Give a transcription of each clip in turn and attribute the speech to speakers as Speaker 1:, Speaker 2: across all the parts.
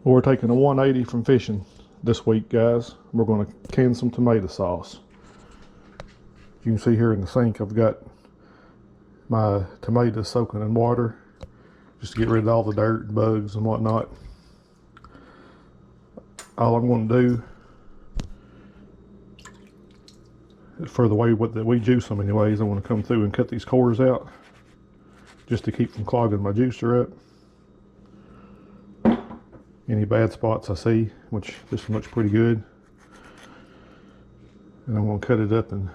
Speaker 1: Well, we're taking a 180 from fishing this week, guys. We're going to can some tomato sauce. You can see here in the sink, I've got my tomatoes soaking in water just to get rid of all the dirt, bugs, and whatnot. All I'm going to do, for the way that we juice them anyways, I want to come through and cut these cores out just to keep from clogging my juicer up. Any bad spots I see, which this one looks pretty good. And I'm going to cut it up in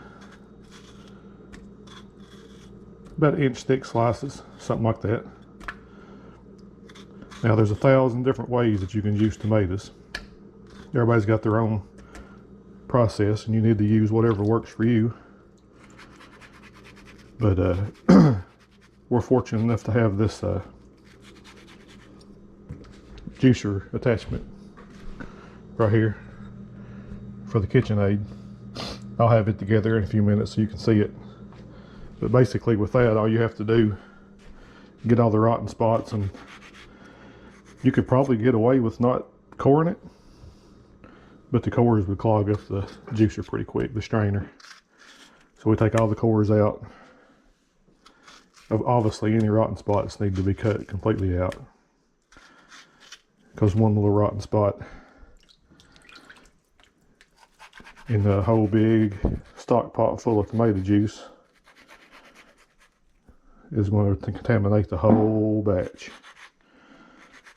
Speaker 1: about 1 inch thick slices, something like that. Now there's 1,000 different ways that you can juice tomatoes. Everybody's got their own process, and you need to use whatever works for you. But we're fortunate enough to have this juicer attachment right here for the KitchenAid. I'll have it together in a few minutes so you can see it. But basically with that, all you have to do, get all the rotten spots, and you could probably get away with not coring it, but the cores would clog up the juicer pretty quick, the strainer. So we take all the cores out. Obviously any rotten spots need to be cut completely out, because one little rotten spot in the whole big stock pot full of tomato juice is going to contaminate the whole batch.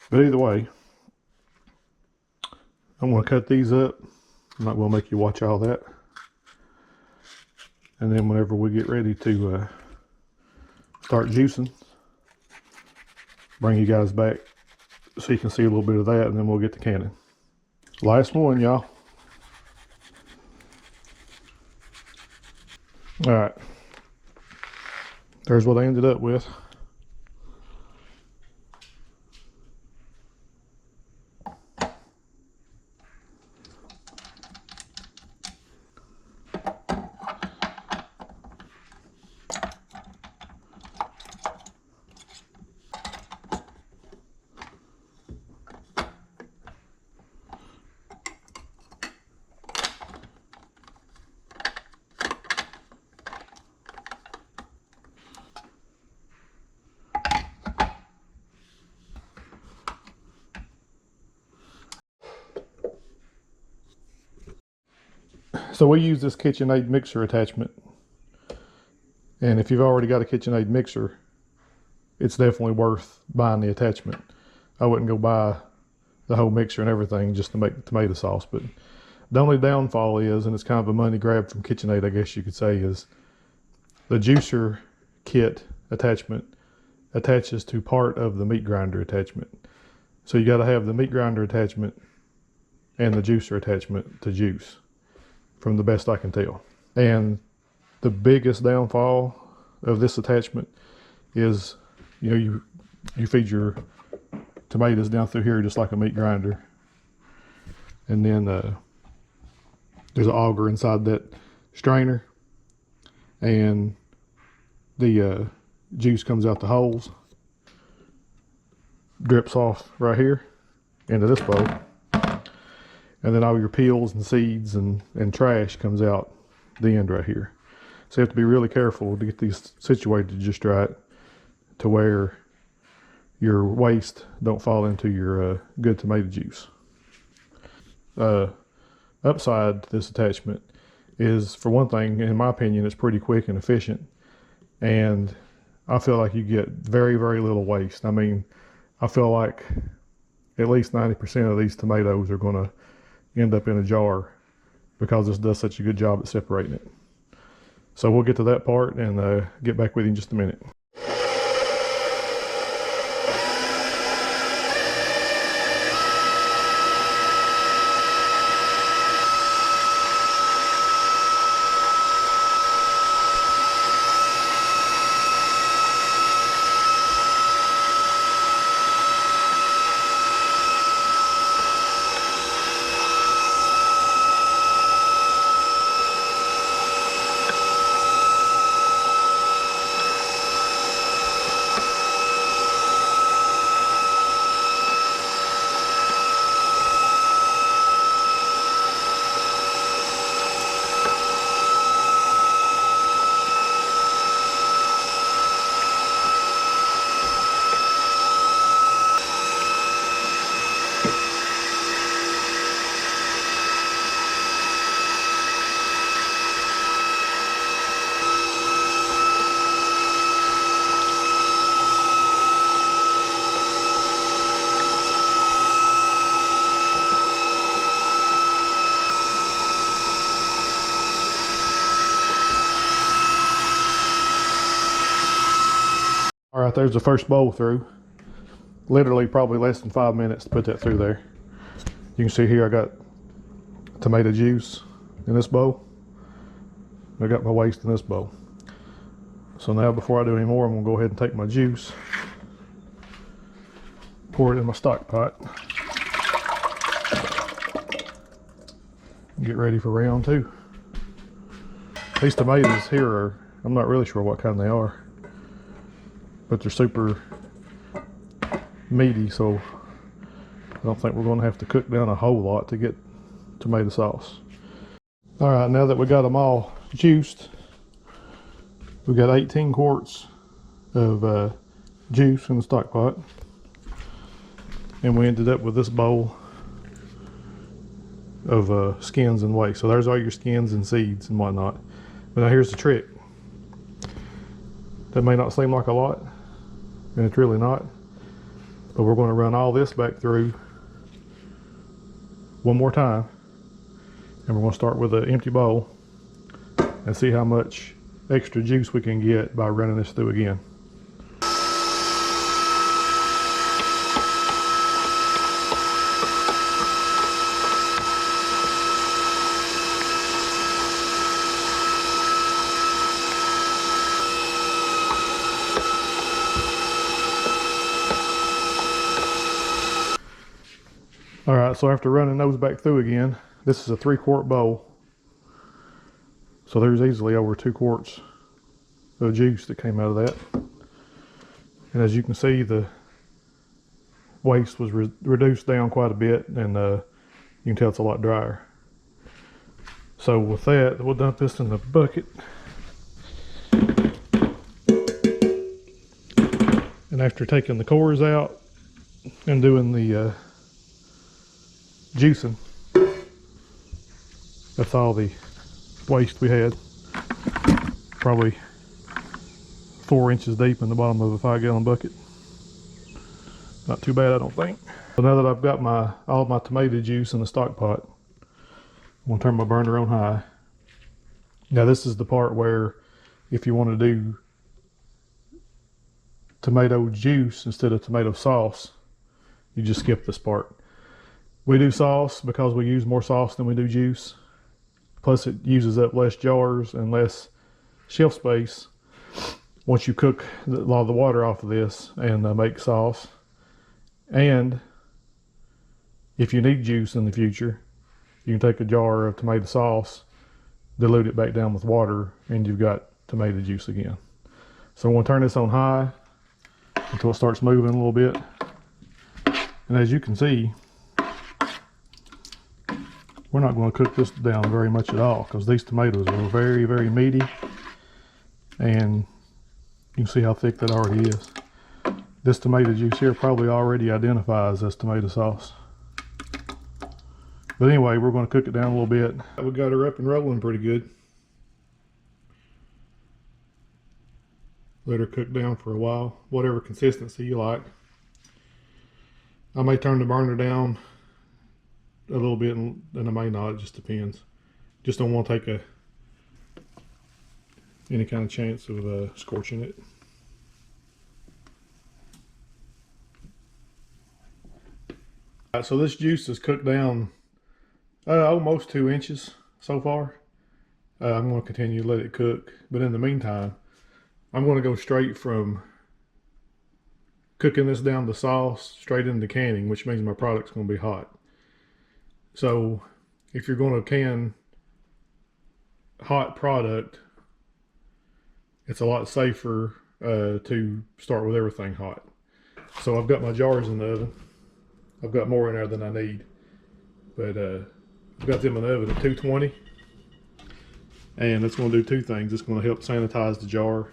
Speaker 1: But either way, I'm going to cut these up. I'm not going to make you watch all that. And then whenever we get ready to start juicing, bring you guys back so you can see a little bit of that, and then we'll get to canning. Last one, y'all. All right. There's what I ended up with. So we use this KitchenAid mixer attachment, and if you've already got a KitchenAid mixer, it's definitely worth buying the attachment. I wouldn't go buy the whole mixer and everything just to make the tomato sauce. But the only downfall is, and it's kind of a money grab from KitchenAid, I guess you could say, is the juicer kit attachment attaches to part of the meat grinder attachment. So you got to have the meat grinder attachment and the juicer attachment to juice, from the best I can tell. And the biggest downfall of this attachment is, you know, you feed your tomatoes down through here just like a meat grinder, and then there's an auger inside that strainer, and the juice comes out the holes, drips off right here into this bowl, and then all your peels and seeds and trash comes out the end right here. So you have to be really careful to get these situated just right, to where your waste don't fall into your good tomato juice. Upside to this attachment is, for one thing, in my opinion, it's pretty quick and efficient, and I feel like you get very, very little waste. I mean, I feel like at least 90% of these tomatoes are going to end up in a jar because this does such a good job at separating it. So we'll get to that part and get back with you in just a minute. right, there's the first bowl through. Literally probably less than 5 minutes to put that through there. You can see here I got tomato juice in this bowl. I got my waste in this bowl. So now before I do any more, I'm gonna go ahead and take my juice, pour it in my stock pot, get ready for round 2. These tomatoes here are, I'm not really sure what kind they are, but they're super meaty, so I don't think we're going to have to cook down a whole lot to get tomato sauce. All right, now that we got them all juiced, we got 18 quarts of juice in the stock pot, and we ended up with this bowl of skins and waste. So there's all your skins and seeds and whatnot. But now here's the trick. That may not seem like a lot, and it's really not. But we're going to run all this back through one more time, and we're going to start with an empty bowl and see how much extra juice we can get by running this through again. All right, so after running those back through again, this is a 3-quart bowl. So there's easily over 2 quarts of juice that came out of that. And as you can see, the waste was reduced down quite a bit, and you can tell it's a lot drier. So with that, we'll dump this in the bucket. And after taking the cores out and doing the juicing, that's all the waste we had. Probably 4 inches deep in the bottom of a 5-gallon bucket. Not too bad, I don't think. So now that I've got all my tomato juice in the stock pot, I'm gonna turn my burner on high. Now this is the part where if you want to do tomato juice instead of tomato sauce, you just skip this part. We do sauce because we use more sauce than we do juice. Plus it uses up less jars and less shelf space once you cook a lot of the water off of this and make sauce. And if you need juice in the future, you can take a jar of tomato sauce, dilute it back down with water, and you've got tomato juice again. So I'm going to turn this on high until it starts moving a little bit. And as you can see, we're not going to cook this down very much at all because these tomatoes are very, very meaty, and you can see how thick that already is. This tomato juice here probably already identifies as tomato sauce. But anyway, we're going to cook it down a little bit. We got her up and rolling pretty good. Let her cook down for a while, whatever consistency you like. I may turn the burner down a little bit, and I may not, it just depends. Just don't want to take any kind of chance of scorching it. Alright, so this juice is cooked down almost 2 inches so far. I'm going to continue to let it cook, but in the meantime, I'm going to go straight from cooking this down to sauce straight into canning, which means my product's going to be hot. So if you're going to can hot product, it's a lot safer to start with everything hot. So I've got my jars in the oven. I've got more in there than I need, but I've got them in the oven at 220, and it's going to do 2 things. It's going to help sanitize the jar,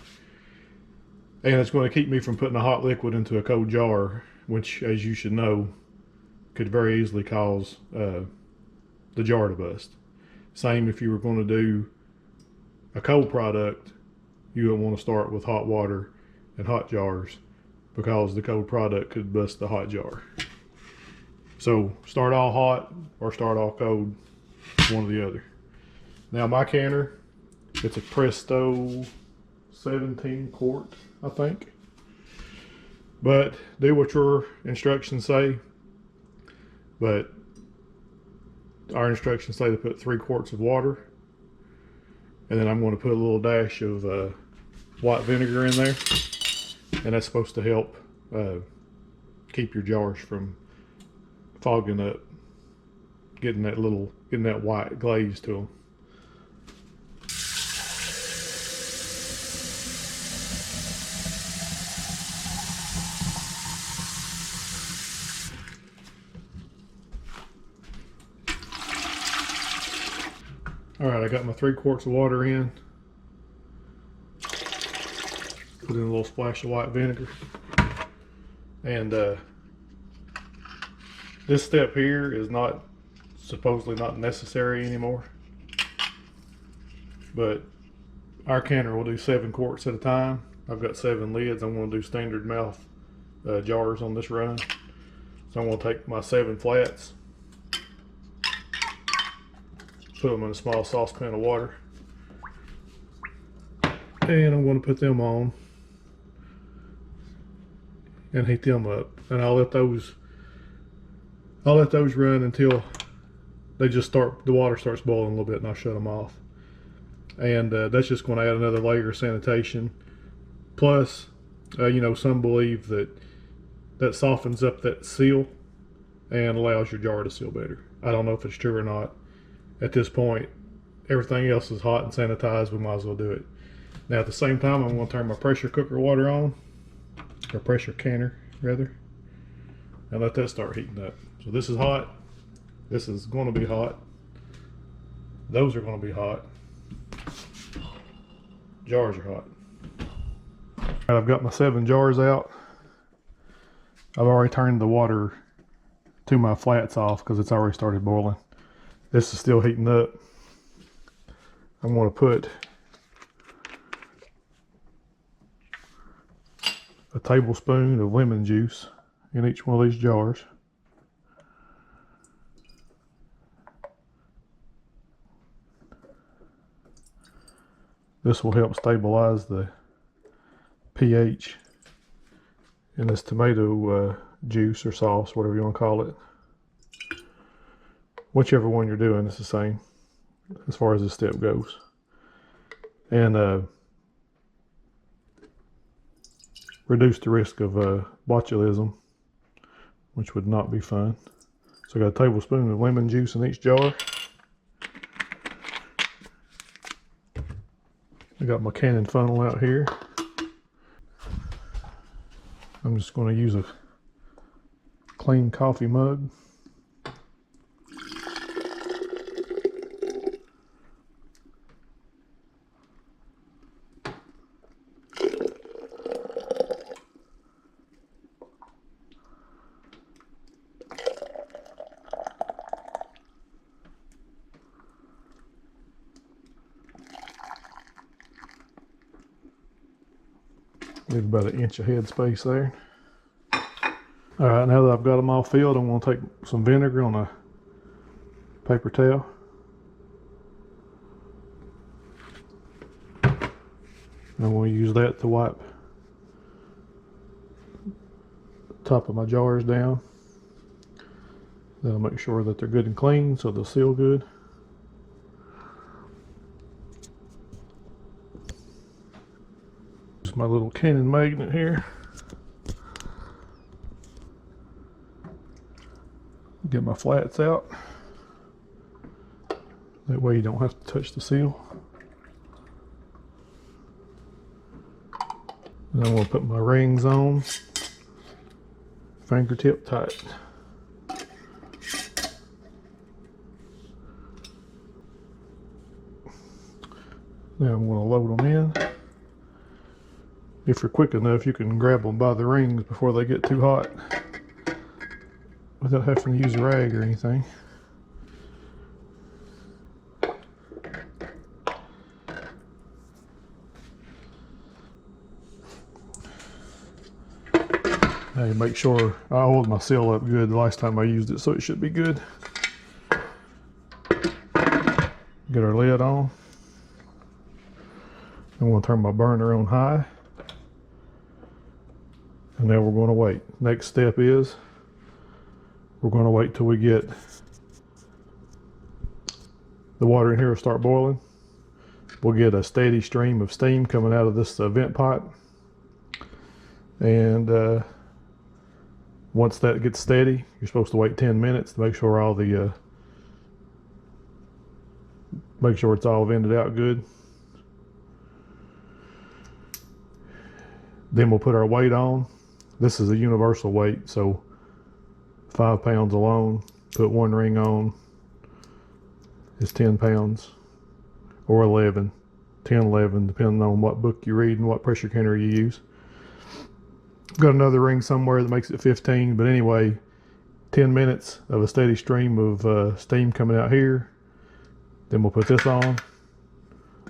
Speaker 1: and it's going to keep me from putting a hot liquid into a cold jar, which, as you should know, could very easily cause the jar to bust. Same if you were going to do a cold product, you would want to start with hot water and hot jars, because the cold product could bust the hot jar. So start all hot or start all cold, one or the other. Now my canner, it's a Presto 17 quart, I think. But do what your instructions say. But our instructions say to put 3 quarts of water. And then I'm going to put a little dash of white vinegar in there. And that's supposed to help keep your jars from fogging up, getting that white glaze to them. All right, I got my 3 quarts of water in. Put in a little splash of white vinegar. And this step here is supposedly not necessary anymore. But our canner will do 7 quarts at a time. I've got 7 lids. I'm going to do standard mouth jars on this run. So I'm going to take my 7 flats, put them in a small saucepan of water, and I'm going to put them on and heat them up. And I'll let those run until the water starts boiling a little bit, and I'll shut them off. And that's just going to add another layer of sanitation. Plus, some believe that softens up that seal and allows your jar to seal better. I don't know if it's true or not. At this point, everything else is hot and sanitized. We might as well do it. Now, at the same time, I'm going to turn my pressure cooker water on, or pressure canner rather, and let that start heating up. So this is hot. This is going to be hot. Those are going to be hot. Jars are hot. All right, I've got my 7 jars out. I've already turned the water to my flats off because it's already started boiling. This is still heating up. I'm going to put a tablespoon of lemon juice in each one of these jars. This will help stabilize the pH in this tomato juice or sauce, whatever you want to call it. Whichever one you're doing, it's the same as far as this step goes. And reduce the risk of botulism, which would not be fun. So I got a tablespoon of lemon juice in each jar. I got my canning funnel out here. I'm just going to use a clean coffee mug. Leave about 1 inch of head space there. All right, now that I've got them all filled, I'm going to take some vinegar on a paper towel. And I'm going to use that to wipe the top of my jars down. That'll make sure that they're good and clean so they'll seal good. Use my little canning magnet here. Get my flats out. That way you don't have to touch the seal. And I'm going to put my rings on, fingertip tight. Now I'm going to load them in. If you're quick enough, you can grab them by the rings before they get too hot without having to use a rag or anything. Now you make sure I hold my seal up good the last time I used it, so it should be good. Get our lid on. I'm going to turn my burner on high. And now we're going to wait. Next step is we're going to wait till we get the water in here will start boiling. We'll get a steady stream of steam coming out of this vent pipe. And once that gets steady, you're supposed to wait 10 minutes to make sure all the make sure it's all vented out good. Then we'll put our weight on. This is a universal weight, so 5 pounds alone. Put one ring on is 10 pounds, or 11, 10, 11, depending on what book you read and what pressure canner you use. Got another ring somewhere that makes it 15, but anyway, 10 minutes of a steady stream of steam coming out here. Then we'll put this on.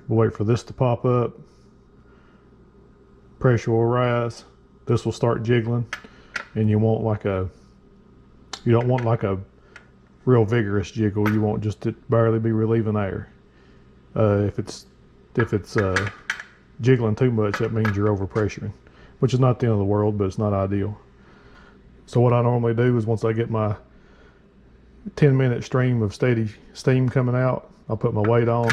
Speaker 1: We'll wait for this to pop up. Pressure will rise. This will start jiggling, and you don't want like a real vigorous jiggle. You want just to barely be relieving air. If it's jiggling too much, that means you're overpressuring, which is not the end of the world, but it's not ideal. So what I normally do is once I get my 10-minute stream of steady steam coming out, I'll put my weight on,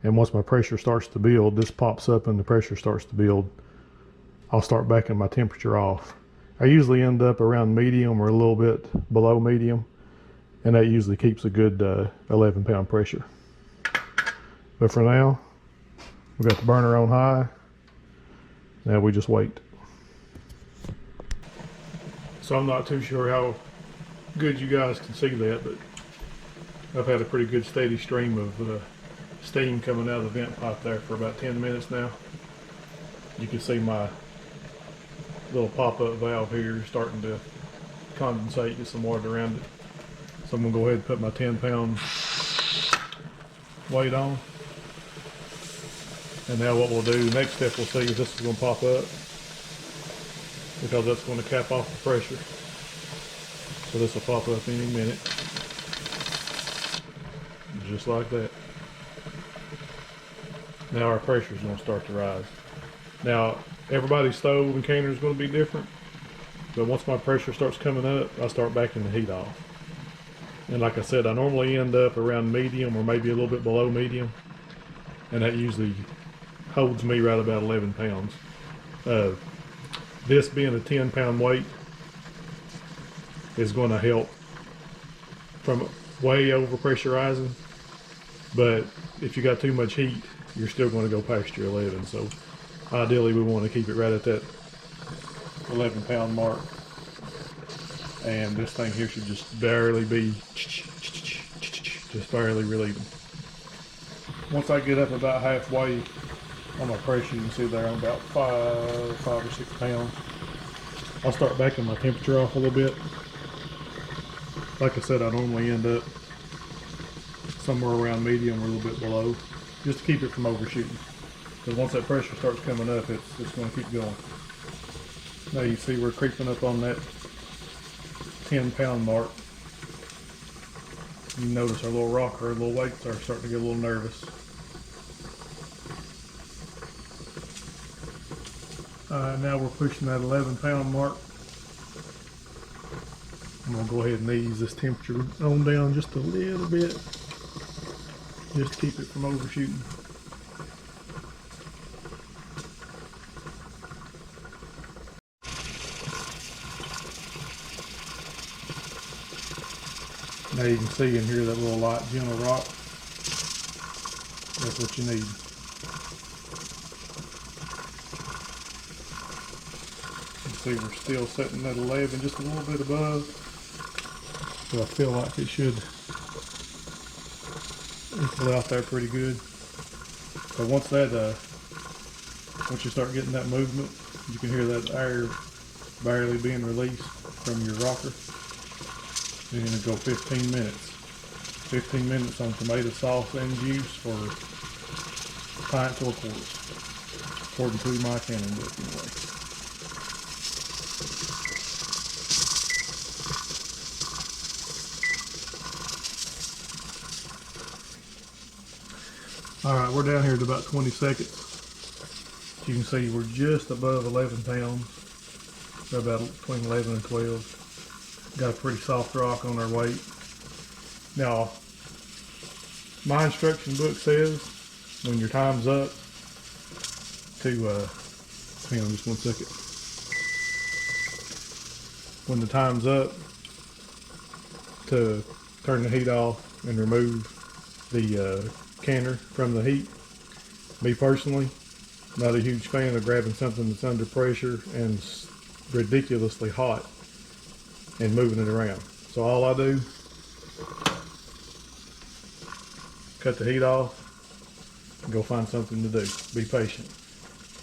Speaker 1: and once my pressure starts to build, this pops up and the pressure starts to build, I'll start backing my temperature off. I usually end up around medium or a little bit below medium, and that usually keeps a good 11 pound pressure. But for now, we got the burner on high. Now we just wait. So I'm not too sure how good you guys can see that, but I've had a pretty good steady stream of steam coming out of the vent pipe there for about 10 minutes now. You can see my little pop-up valve here starting to condensate, get some water around it. So I'm gonna go ahead and put my 10 pound weight on. And now what we'll do, next step we'll see if this is gonna pop up, because that's gonna cap off the pressure. So this will pop up any minute. Just like that. Now our pressure is going to start to rise. Now everybody's stove and canner is going to be different, but once my pressure starts coming up, I start backing the heat off. And like I said, I normally end up around medium or maybe a little bit below medium, and that usually holds me right about 11 pounds. This being a 10 pound weight is going to help from way over pressurizing, but if you got too much heat, you're still going to go past your 11. So ideally we want to keep it right at that 11 pound mark, and this thing here should just barely be just barely relieving. Once I get up about halfway on my pressure, you can see there I'm about 5 or 6 pounds. I'll start backing my temperature off a little bit. Like I said, I normally end up somewhere around medium or a little bit below, just to keep it from overshooting. Because once that pressure starts coming up, it's going to keep going. Now you see we're creeping up on that 10 pound mark. You notice our little rocker, our little weights are starting to get a little nervous. Now we're pushing that 11 pound mark. I'm going to go ahead and ease this temperature on down just a little bit, just to keep it from overshooting. Now you can see in here that little light gentle rock. That's what you need. You can see we're still setting at 11, just a little bit above. So I feel like it should equal out there pretty good. So once you start getting that movement, you can hear that air barely being released from your rocker. You're going to go 15 minutes. 15 minutes on tomato sauce and juice for a pint to a quart, according to my canning book anyway. Alright, we're down here to about 20 seconds. You can see we're just above 11 pounds. They're about between 11 and 12. Got a pretty soft rock on their weight. Now, my instruction book says when your time's up to, hang on just one second. When the time's up to turn the heat off and remove the canner from the heat. Me personally, not a huge fan of grabbing something that's under pressure and ridiculously hot and moving it around. So all I do, cut the heat off and go find something to do. Be patient.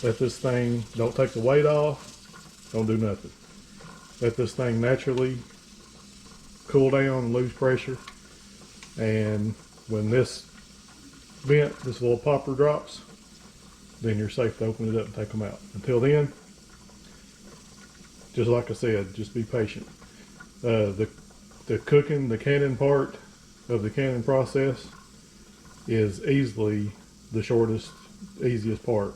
Speaker 1: Let this thing, don't take the weight off, don't do nothing. Let this thing naturally cool down and lose pressure. And when this vent, this little popper drops, then you're safe to open it up and take them out. Until then, just like I said, just be patient. The cooking, the canning part of the canning process is easily the shortest, easiest part.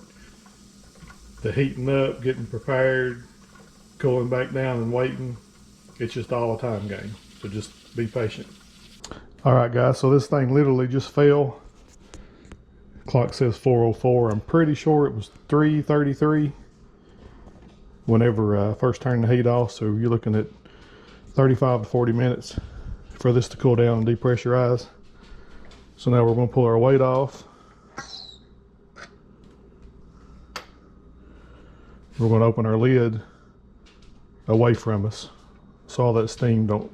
Speaker 1: The heating up, getting prepared, cooling back down and waiting, it's just all a time game. So just be patient. All right, guys, so this thing literally just fell. Clock says 4:04. I'm pretty sure it was 3:33 whenever I first turned the heat off. So you're looking at 35 to 40 minutes for this to cool down and depressurize. So now we're going to pull our weight off. We're going to open our lid away from us so all that steam don't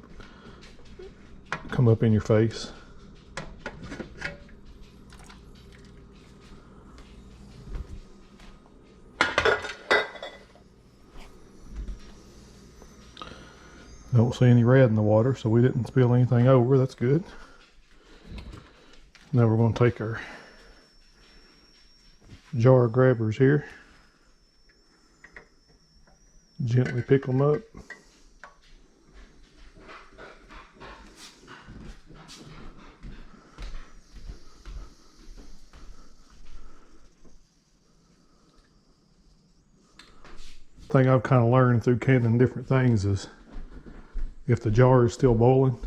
Speaker 1: come up in your face. Don't see any red in the water, so we didn't spill anything over. That's good. Now we're going to take our jar grabbers here, gently pick them up. Thing I've kind of learned through canning different things is if the jar is still boiling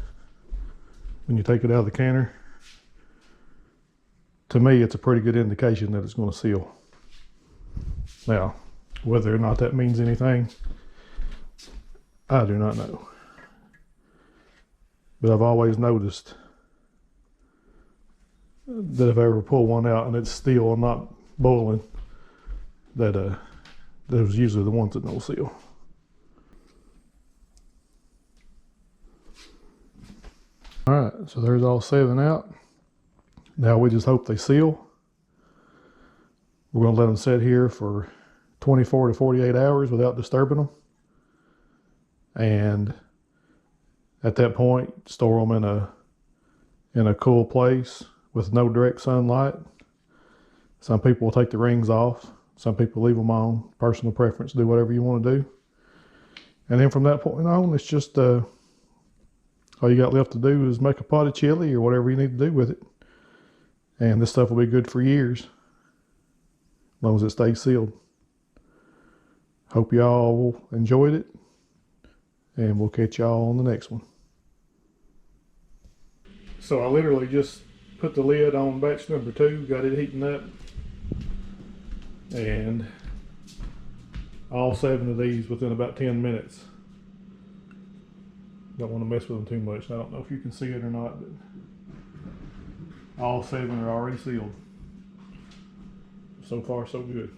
Speaker 1: when you take it out of the canner, to me it's a pretty good indication that it's going to seal. Now, whether or not that means anything, I do not know. But I've always noticed that if I ever pull one out and it's still not boiling, that those are usually the ones that don't seal. All right, so there's all 7 out. Now we just hope they seal. We're going to let them sit here for 24 to 48 hours without disturbing them. And at that point, store them in a cool place with no direct sunlight. Some people will take the rings off. Some people leave them on. Personal preference, do whatever you want to do. And then from that point on, it's just all you got left to do is make a pot of chili or whatever you need to do with it. And this stuff will be good for years, as long as it stays sealed. Hope y'all enjoyed it, and we'll catch y'all on the next one. So I literally just put the lid on batch number 2, got it heating up, and all 7 of these within about 10 minutes. Don't want to mess with them too much. I don't know if you can see it or not, but all 7 are already sealed. So far, so good.